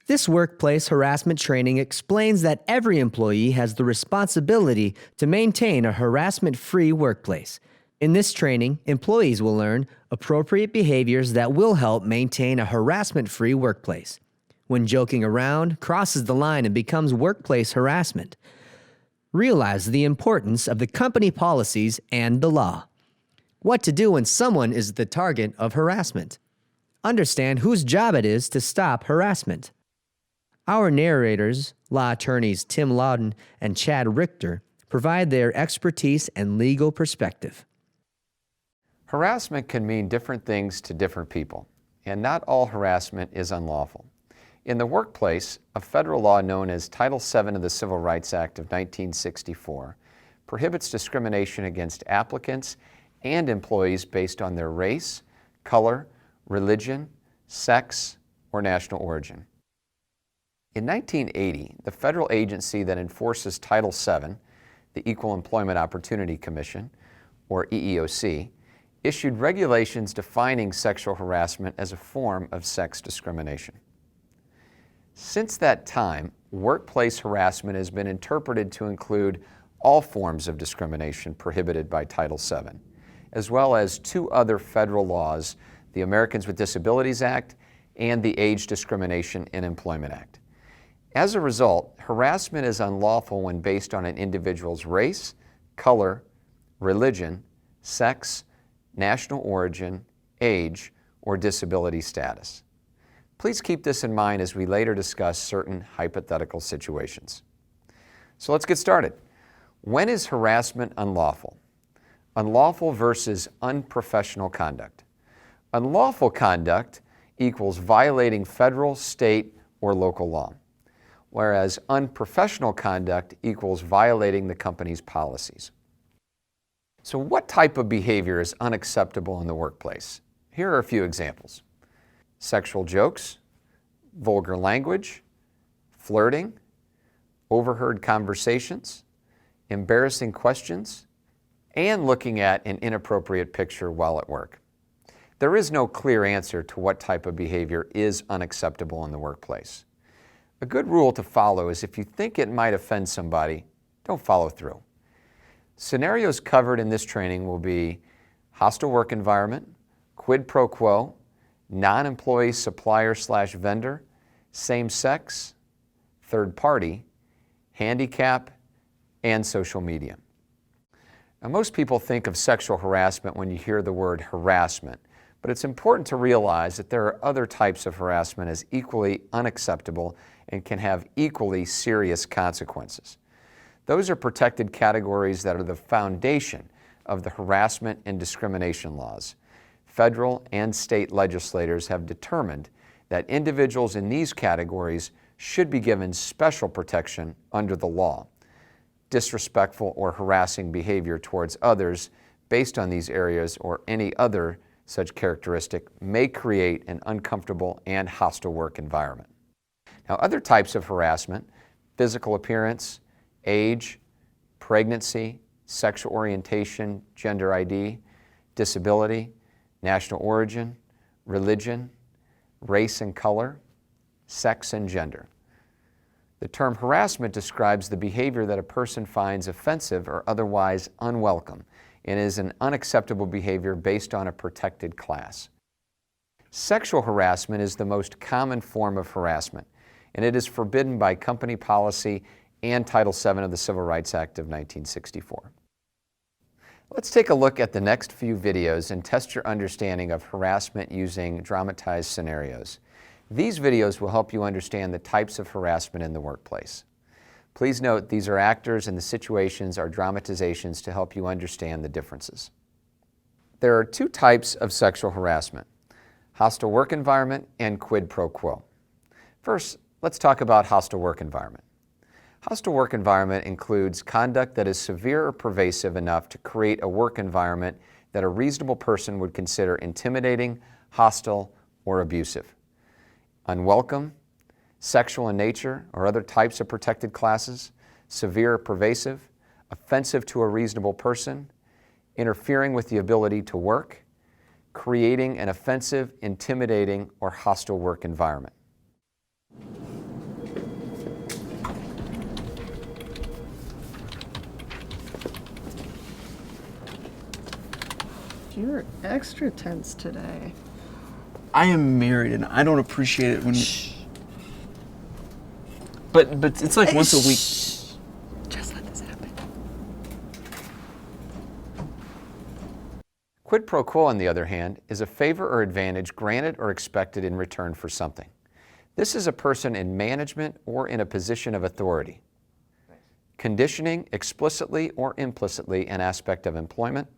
This workplace harassment training explains that every employee has the responsibility to maintain a harassment-free workplace. In this training, employees will learn appropriate behaviors that will help maintain a harassment-free workplace. When joking around crosses the line and becomes workplace harassment, realize the importance of the company policies and the law. What to do when someone is the target of harassment. Understand whose job it is to stop harassment. Our narrators, law attorneys Tim Loudon and Chad Richter, provide their expertise and legal perspective. Harassment can mean different things to different people, and not all harassment is unlawful. In the workplace, a federal law known as Title VII of the Civil Rights Act of 1964 prohibits discrimination against applicants and employees based on their race, color, religion, sex, or national origin. In 1980, the federal agency that enforces Title VII, the Equal Employment Opportunity Commission, or EEOC, issued regulations defining sexual harassment as a form of sex discrimination. Since that time, workplace harassment has been interpreted to include all forms of discrimination prohibited by Title VII, as well as two other federal laws, the Americans with Disabilities Act and the Age Discrimination in Employment Act. As a result, harassment is unlawful when based on an individual's race, color, religion, sex, national origin, age, or disability status. Please keep this in mind as we later discuss certain hypothetical situations. So let's get started. When is harassment unlawful? Unlawful versus unprofessional conduct. Unlawful conduct equals violating federal, state, or local law, whereas unprofessional conduct equals violating the company's policies. So what type of behavior is unacceptable in the workplace? Here are a few examples. Sexual jokes, vulgar language, flirting, overheard conversations, embarrassing questions, and looking at an inappropriate picture while at work. There is no clear answer to what type of behavior is unacceptable in the workplace. A good rule to follow is if you think it might offend somebody, don't follow through. Scenarios covered in this training will be hostile work environment, quid pro quo, non-employee supplier/vendor, same-sex, third party, handicap, and social media. Now, most people think of sexual harassment when you hear the word harassment, but it's important to realize that there are other types of harassment as equally unacceptable and can have equally serious consequences. Those are protected categories that are the foundation of the harassment and discrimination laws. Federal and state legislators have determined that individuals in these categories should be given special protection under the law. Disrespectful or harassing behavior towards others based on these areas or any other such characteristic may create an uncomfortable and hostile work environment. Now, other types of harassment, physical appearance, age, pregnancy, sexual orientation, gender ID, disability, national origin, religion, race and color, sex and gender. The term harassment describes the behavior that a person finds offensive or otherwise unwelcome and is an unacceptable behavior based on a protected class. Sexual harassment is the most common form of harassment, and it is forbidden by company policy and Title VII of the Civil Rights Act of 1964. Let's take a look at the next few videos and test your understanding of harassment using dramatized scenarios. These videos will help you understand the types of harassment in the workplace. Please note these are actors and the situations are dramatizations to help you understand the differences. There are two types of sexual harassment: hostile work environment and quid pro quo. First, let's talk about hostile work environment. Hostile work environment includes conduct that is severe or pervasive enough to create a work environment that a reasonable person would consider intimidating, hostile, or abusive. Unwelcome, sexual in nature or other types of protected classes, severe or pervasive, offensive to a reasonable person, interfering with the ability to work, creating an offensive, intimidating, or hostile work environment. you're extra tense today. I am married and I don't appreciate it when you... But it's like once a week. Just let this happen. Quid pro quo, on the other hand, is a favor or advantage granted or expected in return for something. This is a person in management or in a position of authority, conditioning explicitly or implicitly an aspect of employment,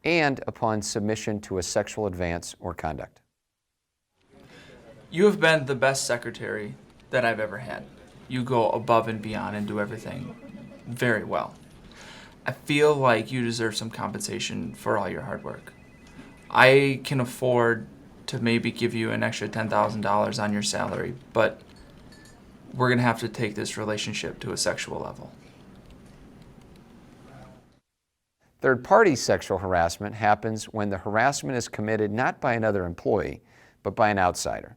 and upon submission to a sexual advance or conduct. You have been the best secretary that I've ever had. You go above and beyond and do everything very well. I feel like you deserve some compensation for all your hard work. I can afford to maybe give you an extra $10,000 on your salary, but we're gonna have to take this relationship to a sexual level. Third-party sexual harassment happens when the harassment is committed not by another employee, but by an outsider.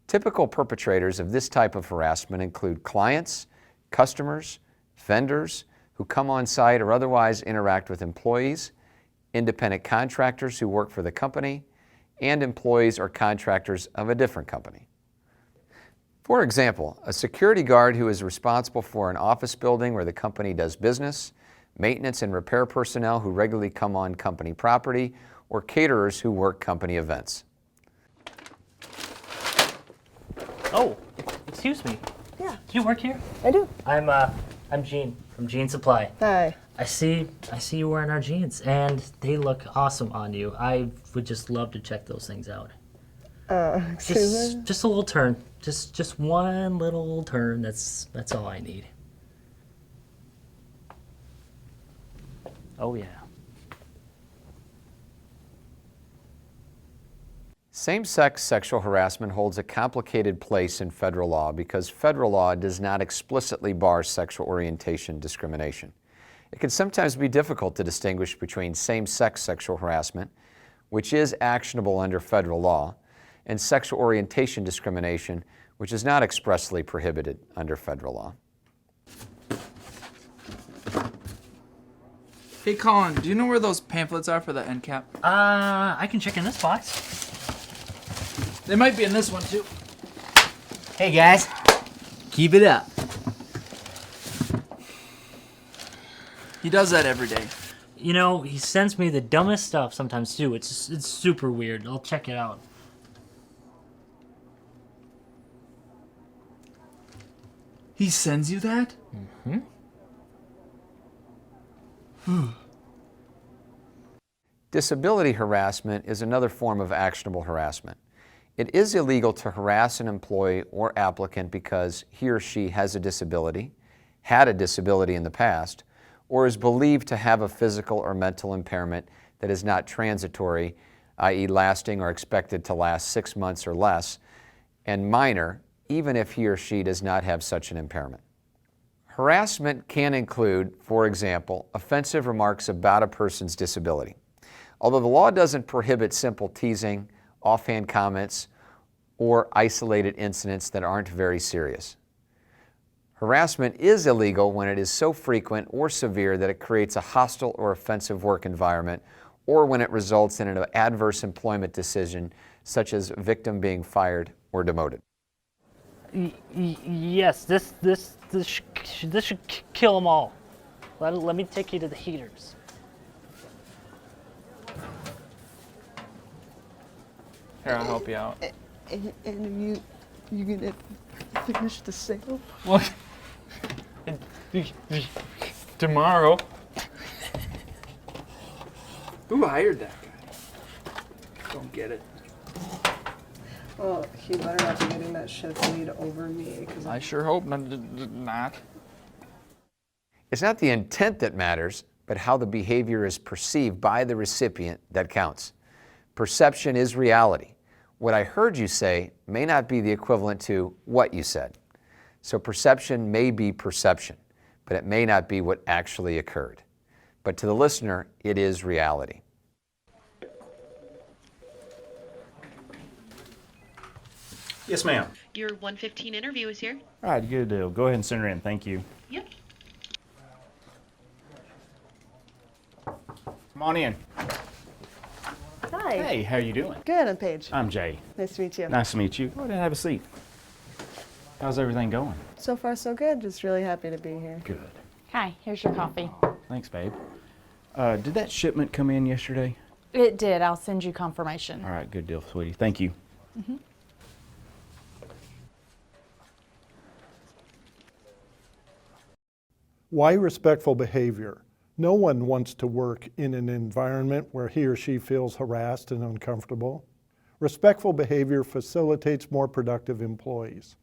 Typical perpetrators of this type of harassment include clients, customers, vendors who come on site or otherwise interact with employees, independent contractors who work for the company, and employees or contractors of a different company. For example, a security guard who is responsible for an office building where the company does business, maintenance and repair personnel who regularly come on company property, or caterers who work company events. Oh, excuse me. Yeah, Do you work here? I do. I'm Gene from Gene Supply. Hi. I see you wearing our jeans, and they look awesome on you. I would just love to check those things out. Excuse me? Just a little turn. Just one little turn. That's all I need. Oh yeah. Same-sex sexual harassment holds a complicated place in federal law because federal law does not explicitly bar sexual orientation discrimination. It can sometimes be difficult to distinguish between same-sex sexual harassment, which is actionable under federal law, and sexual orientation discrimination, which is not expressly prohibited under federal law. Hey Colin, do you know where those pamphlets are for the end cap? I can check in this box. They might be in this one too. Hey guys, keep it up. He does that every day. You know, he sends me the dumbest stuff sometimes too. It's super weird. I'll check it out. He sends you that? Disability harassment is another form of actionable harassment. It is illegal to harass an employee or applicant because he or she has a disability, had a disability in the past, or is believed to have a physical or mental impairment that is not transitory, i.e. lasting or expected to last 6 months or less, and minor, even if he or she does not have such an impairment. Harassment can include, for example, offensive remarks about a person's disability. Although the law doesn't prohibit simple teasing, offhand comments, or isolated incidents that aren't very serious. Harassment is illegal when it is so frequent or severe that it creates a hostile or offensive work environment, or when it results in an adverse employment decision, such as a victim being fired or demoted. Yes, this should kill them all. Let me take you to the heaters. Here, I'll help you out. And you gonna finish the sale? What? Tomorrow. Who hired that guy? Don't get it. Well, he better not be getting that shift lead over me, because I sure hope not. It's not the intent that matters, but how the behavior is perceived by the recipient that counts. Perception is reality. What I heard you say may not be the equivalent to what you said. So perception may be perception, but it may not be what actually occurred. But to the listener, it is reality. Yes, ma'am. Your 1:15 interview is here. All right, good deal. Go ahead and send her in. Thank you. Yep. Come on in. Hi. Hey, how you doing? Good, I'm Paige. I'm Jay. Nice to meet you. Nice to meet you. Go ahead and have a seat. How's everything going? So far, so good. Just really happy to be here. Good. Hi, here's your coffee. Thanks, babe. Did that shipment come in yesterday? It did. I'll send you confirmation. All right, good deal, sweetie. Thank you. Why respectful behavior? No one wants to work in an environment where he or she feels harassed and uncomfortable. Respectful behavior facilitates more productive employees.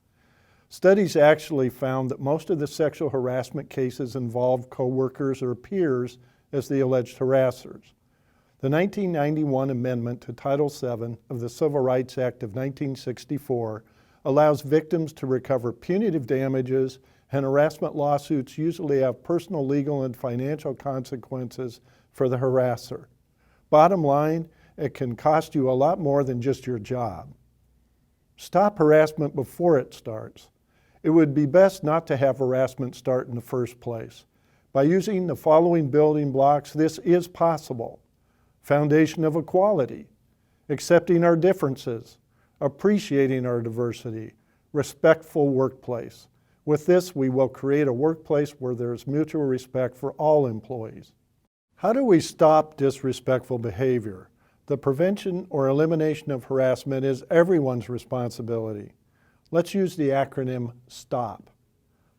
Studies actually found that most of the sexual harassment cases involve coworkers or peers as the alleged harassers. The 1991 amendment to Title VII of the Civil Rights Act of 1964 allows victims to recover punitive damages, and harassment lawsuits usually have personal, legal, and financial consequences for the harasser. Bottom line, it can cost you a lot more than just your job. Stop harassment before it starts. It would be best not to have harassment start in the first place. By using the following building blocks, this is possible. Foundation of equality, accepting our differences, appreciating our diversity, respectful workplace. With this, we will create a workplace where there is mutual respect for all employees. How do we stop disrespectful behavior? The prevention or elimination of harassment is everyone's responsibility. Let's use the acronym STOP.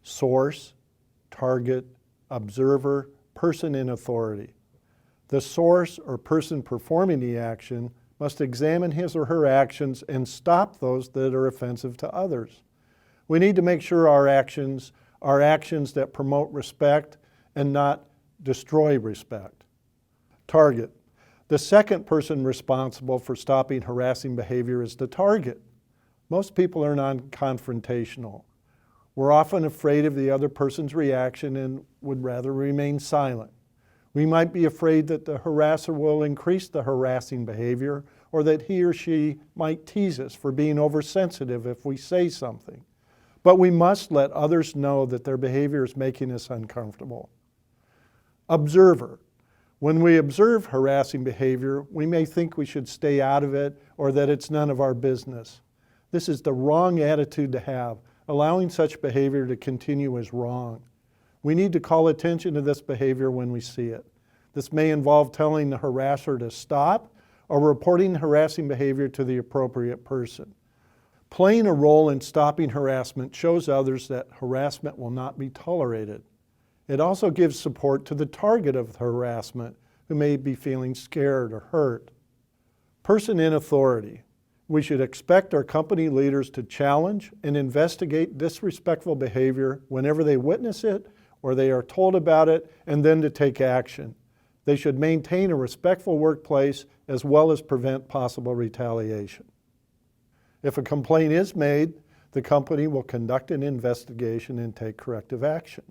Source, target, observer, person in authority. The source or person performing the action must examine his or her actions and stop those that are offensive to others. We need to make sure our actions are actions that promote respect and not destroy respect. Target. The second person responsible for stopping harassing behavior is the target. Most people are non-confrontational. We're often afraid of the other person's reaction and would rather remain silent. We might be afraid that the harasser will increase the harassing behavior or that he or she might tease us for being oversensitive if we say something. But we must let others know that their behavior is making us uncomfortable. Observer. When we observe harassing behavior, we may think we should stay out of it or that it's none of our business. This is the wrong attitude to have. Allowing such behavior to continue is wrong. We need to call attention to this behavior when we see it. This may involve telling the harasser to stop or reporting harassing behavior to the appropriate person. Playing a role in stopping harassment shows others that harassment will not be tolerated. It also gives support to the target of the harassment who may be feeling scared or hurt. Person in authority. We should expect our company leaders to challenge and investigate disrespectful behavior whenever they witness it or they are told about it, and then to take action. They should maintain a respectful workplace as well as prevent possible retaliation. If a complaint is made, the company will conduct an investigation and take corrective action.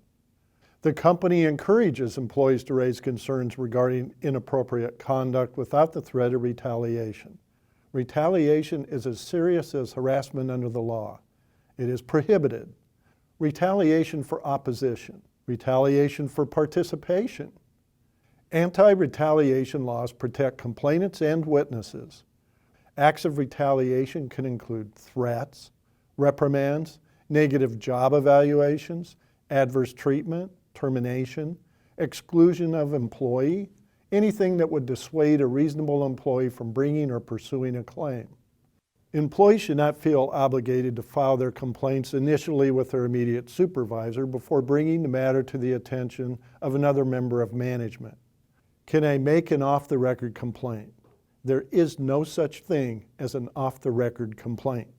The company encourages employees to raise concerns regarding inappropriate conduct without the threat of retaliation. Retaliation is as serious as harassment under the law. It is prohibited. Retaliation for opposition. Retaliation for participation. Anti-retaliation laws protect complainants and witnesses. Acts of retaliation can include threats, reprimands, negative job evaluations, adverse treatment, termination, exclusion of employee, anything that would dissuade a reasonable employee from bringing or pursuing a claim. Employees should not feel obligated to file their complaints initially with their immediate supervisor before bringing the matter to the attention of another member of management. Can I make an off-the-record complaint? There is no such thing as an off-the-record complaint.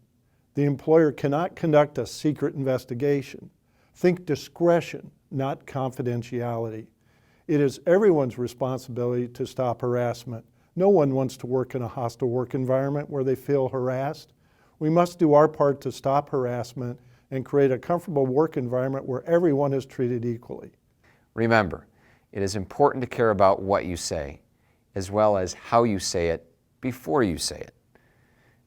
The employer cannot conduct a secret investigation. Think discretion, not confidentiality. It is everyone's responsibility to stop harassment. No one wants to work in a hostile work environment where they feel harassed. We must do our part to stop harassment and create a comfortable work environment where everyone is treated equally. Remember, it is important to care about what you say, as well as how you say it before you say it.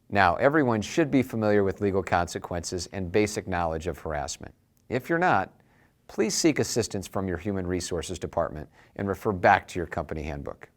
Now, everyone should be familiar with legal consequences and basic knowledge of harassment. If you're not, please seek assistance from your Human Resources Department and refer back to your company handbook.